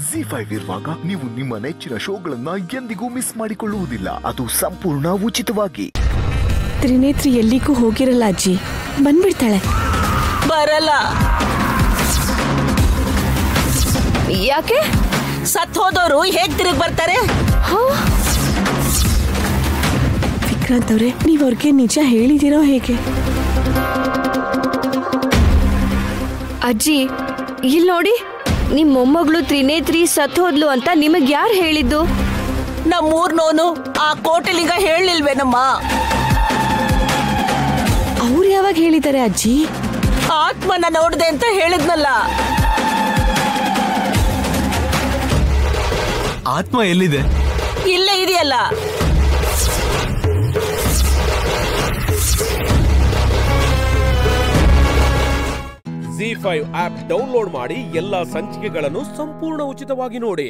ZEE5 ಇರುವಾಗ ನೀವು ನಿಮ್ಮ ನೆಚ್ಚಿನ ಶೋಗಳನ್ನ ಎಂದಿಗೂ ಮಿಸ್ ಮಾಡಿಕೊಳ್ಳುವುದಿಲ್ಲ. ಅದು ಸಂಪೂರ್ಣ ಉಚಿತವಾಗಿ. ತ್ರಿನೇತ್ರಿ ಎಲ್ಲಿಗೂ ಹೋಗಿರಲ್ಲ ಅಜ್ಜಿ, ಬಂದ್ಬಿಡ್ತಾಳೆ. ಬರಲ್ಲ. ಯಾಕೆ? ಸತ್ ಹೋದವರು ಹೇಗ್ ತಿರುಗಿ ಬರ್ತಾರೆ? ವಿಕ್ರಾಂತ್ ಅವ್ರೆ, ನೀವ್ ಅವ್ರಿಗೆ ನಿಜ ಹೇಳಿದಿರೋ ಹೇಗೆ? ಅಜ್ಜಿ ಇಲ್ಲಿ ನೋಡಿ, ನಿಮ್ ಮೊಮ್ಮಗಳು ತ್ರಿನೇತ್ರಿ ಸತ್ ಹೋದ್ಲು ಅಂತ ನಿಮಗ್ ಯಾರು ಹೇಳಿದ್ದು? ನಮ್ಮೂರ್ನೋನು ಆ ಕೋಟೆಲಿಂಗ ಹೇಳಿಲ್ವೇನಮ್ಮ? ಅವ್ರು ಯಾವಾಗ ಹೇಳಿದ್ದಾರೆ ಅಜ್ಜಿ? ಆತ್ಮನ ನೋಡ್ದೆ ಅಂತ ಹೇಳಿದ್ನಲ್ಲ. ಆತ್ಮ ಎಲ್ಲಿದೆ? ಇಲ್ಲೇ ಇದೆಯಲ್ಲ. ZEE5 ಆಪ್ ಡೌನ್ಲೋಡ್ ಮಾಡಿ ಎಲ್ಲಾ ಸಂಚಿಕೆಗಳನ್ನು ಸಂಪೂರ್ಣ ಉಚಿತವಾಗಿ ನೋಡಿ.